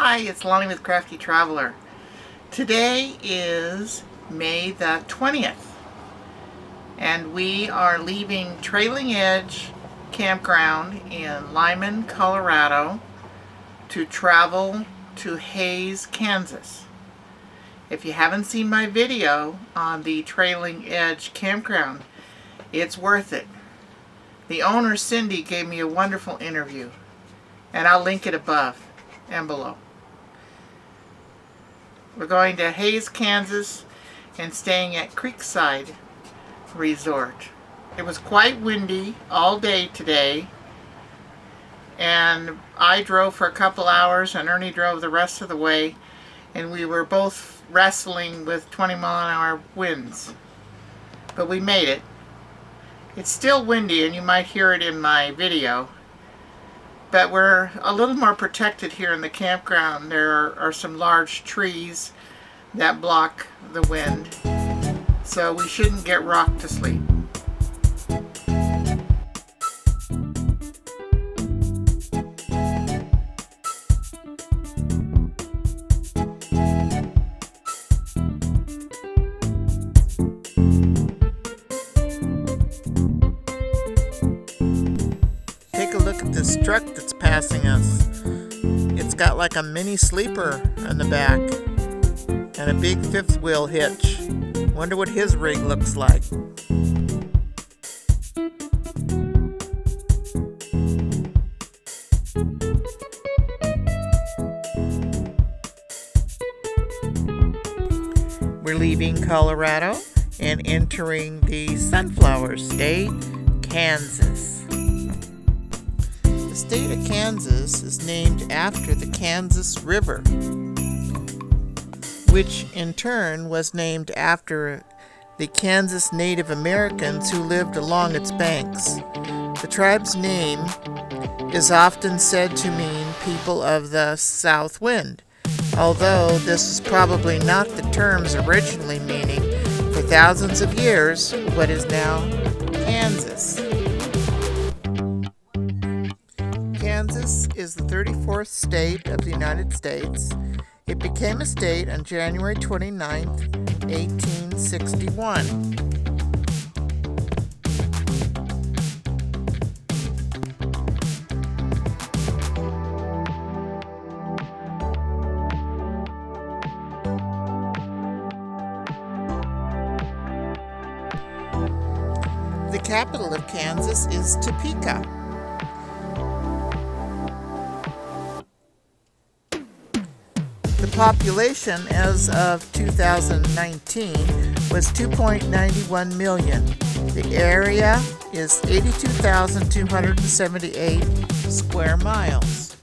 Hi, it's Lonnie with Crafty Traveler. Today is May the 20th, and we are leaving Trailing Edge Campground in Limon, Colorado to travel to Hays, Kansas. If you haven't seen my video on the Trailing Edge Campground, it's worth it. The owner, Cindy, gave me a wonderful interview, and I'll link it above and below. We're going to Hays, Kansas, and staying at Creekside Resort. It was quite windy all day today, and I drove for a couple hours and Ernie drove the rest of the way, and we were both wrestling with 20-mile-an-hour winds. But we made it. It's still windy, and you might hear it in my video, but we're a little more protected here in the campground. There are some large trees that block the wind, so we shouldn't get rocked to sleep. Take a look at this truck that's passing us. It's got like a mini sleeper in the back and a big fifth wheel hitch. Wonder what his rig looks like. We're leaving Colorado and entering the Sunflower State, Kansas. The state of Kansas is named after the Kansas River, which in turn was named after the Kansas Native Americans who lived along its banks. The tribe's name is often said to mean people of the south wind, although this is probably not the term's originally meaning for thousands of years what is now Kansas. Kansas is the 34th state of the United States. It became a state on January 29, 1861. The capital of Kansas is Topeka. The population as of 2019 was 2.91 million. The area is 82,278 square miles.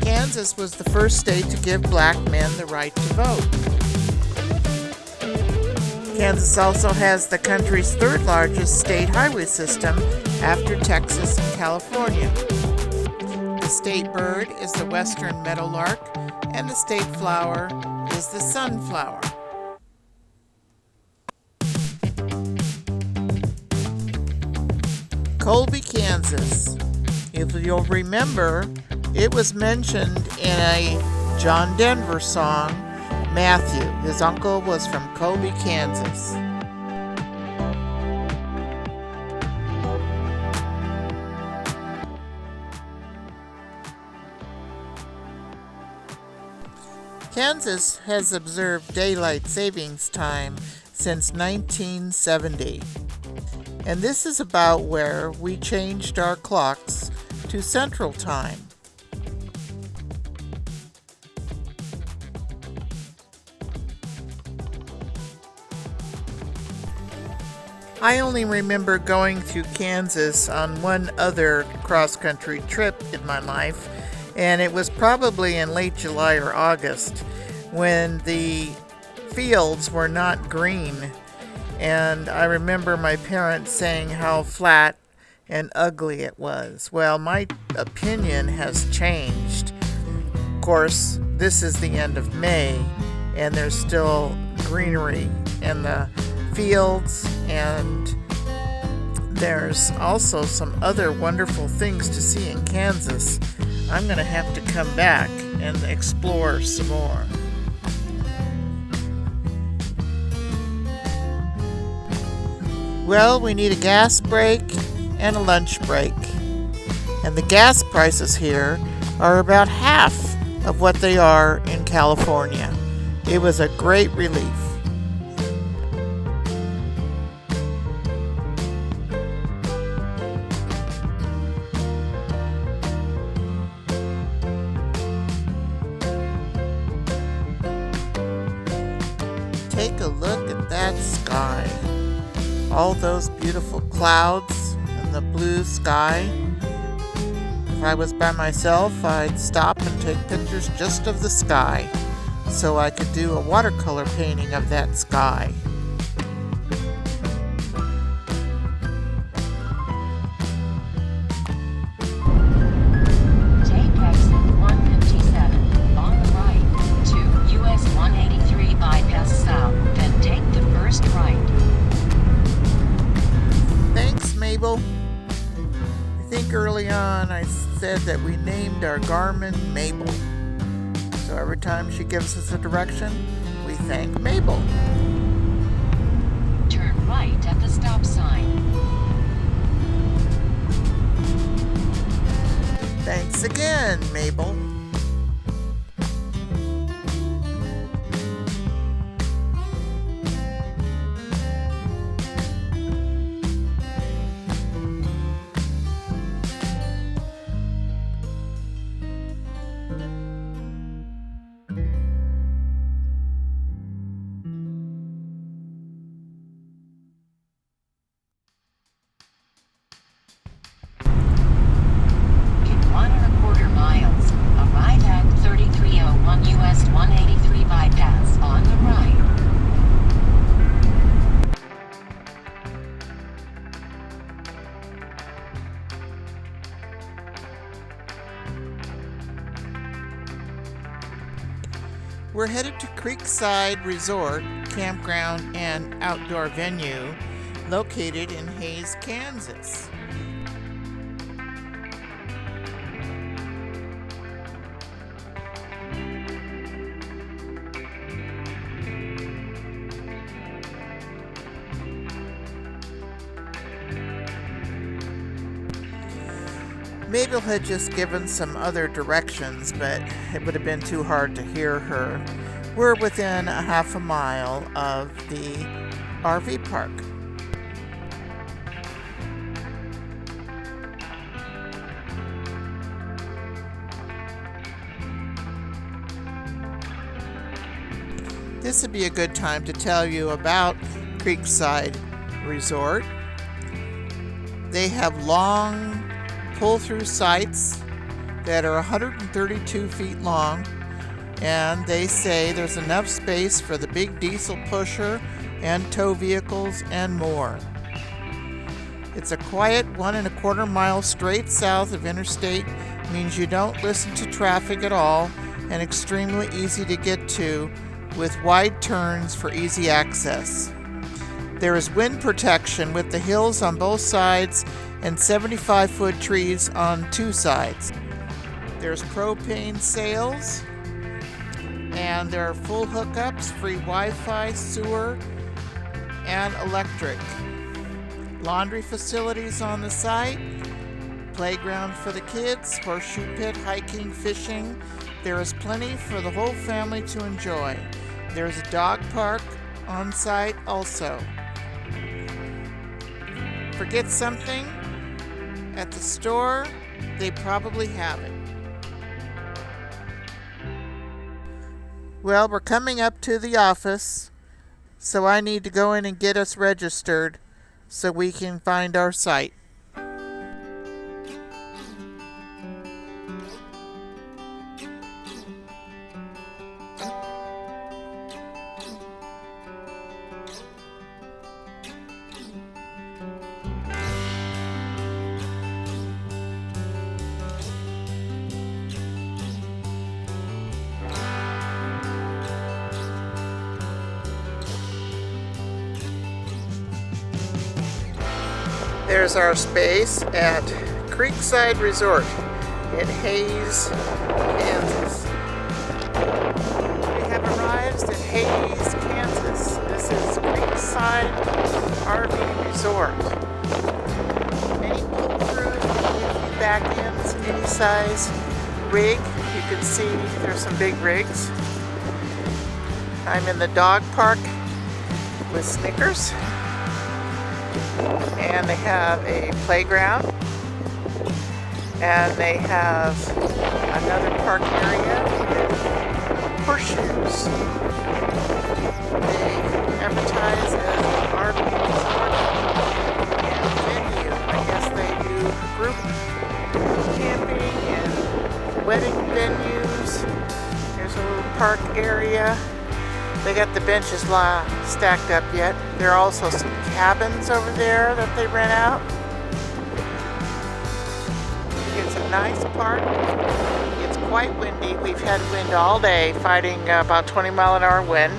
Kansas was the first state to give black men the right to vote. Kansas also has the country's third largest state highway system after Texas and California. The state bird is the western meadowlark, and the state flower is the sunflower. Colby, Kansas. If you'll remember, it was mentioned in a John Denver song, Matthew. His uncle was from Colby, Kansas. Kansas has observed daylight savings time since 1970, and this is about where we changed our clocks to Central Time. I only remember going through Kansas on one other cross-country trip in my life, and it was probably in late July or August when the fields were not green. And I remember my parents saying how flat and ugly it was. Well, my opinion has changed. Of course, this is the end of May, and there's still greenery in the fields, and there's also some other wonderful things to see in Kansas. I'm going to have to come back and explore some more. Well, we need a gas break and a lunch break. And the gas prices here are about half of what they are in California. It was a great relief. Take a look at that sky. All those beautiful clouds and the blue sky. If I was by myself, I'd stop and take pictures just of the sky so I could do a watercolor painting of that sky. Take exit 157 on the right to US 183 bypass south, then take the first right. Thanks, Mabel. I think early on I said that we named our Garmin Mabel. So every time she gives us a direction, we thank Mabel. Turn right at the stop sign. Thanks again, Mabel. In 1.25 miles, arrive at 3301 US 183 bypass on the right. We're headed to Creekside Resort, Campground, and Outdoor Venue located in Hays, Kansas. Mabel had just given some other directions, but it would have been too hard to hear her. We're within a half a mile of the RV park. This would be a good time to tell you about Creekside Resort. They have long pull-through sites that are 132 feet long, and they say there's enough space for the big diesel pusher and tow vehicles and more. It's a quiet 1.25 mile straight south of interstate, means you don't listen to traffic at all, and extremely easy to get to with wide turns for easy access. There is wind protection with the hills on both sides and 75-foot trees on two sides. There's propane sales, and there are full hookups, free Wi-Fi, sewer, and electric. Laundry facilities on the site, playground for the kids, horseshoe pit, hiking, fishing. There is plenty for the whole family to enjoy. There's a dog park on site also. Forget something at the store, they probably have it. Well, we're coming up to the office, so I need to go in and get us registered so we can find our site. There's our space at Creekside Resort in Hays, Kansas. used in Hays, Kansas. This is Creekside RV Resort. Many pull-throughs, many back ends, any size rig. You can see there's some big rigs. I'm in the dog park with Snickers. And they have a playground. And they have another park area with horseshoes. They advertise as an RV resort and venue. I guess they do group camping and wedding venues. There's a little park area. They got the benches stacked up yet. There are also some cabins over there that they rent out. It's a nice park. It's quite windy. We've had wind all day, fighting about 20-mile-an-hour wind.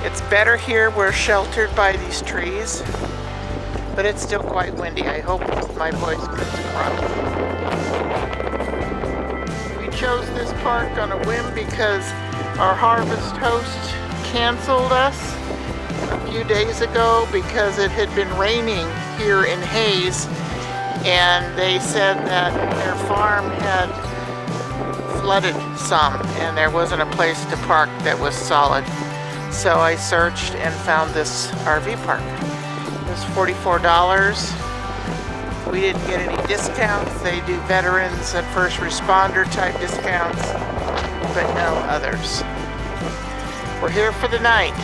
It's better here. We're sheltered by these trees, but it's still quite windy. I hope my voice comes across. We chose this park on a whim because our harvest host canceled us a few days ago because it had been raining here in Hays. And they said that their farm had flooded some and there wasn't a place to park that was solid. So I searched and found this RV park. It was $44. We didn't get any discounts. They do veterans and first responder type discounts, but no others. We're here for the night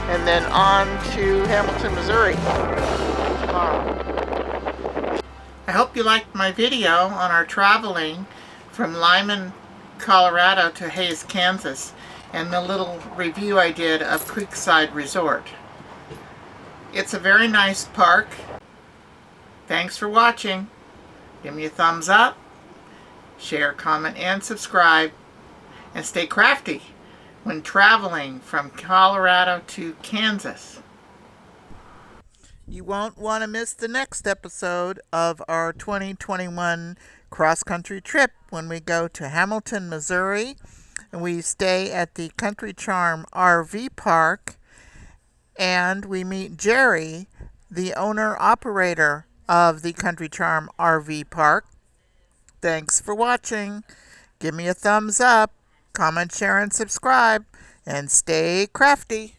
and then on to Hamilton, Missouri tomorrow. I hope you liked my video on our traveling from Limon, Colorado to Hays, Kansas, and the little review I did of Creekside Resort. It's a very nice park. Thanks for watching. Give me a thumbs up, share, comment, and subscribe, and stay crafty when traveling from Colorado to Kansas. You won't want to miss the next episode of our 2021 cross-country trip when we go to Hamilton, Missouri, and we stay at the Country Charm RV Park, and we meet Jerry, the owner-operator of the Country Charm RV Park. Thanks for watching. Give me a thumbs up, comment, share, and subscribe, and stay crafty.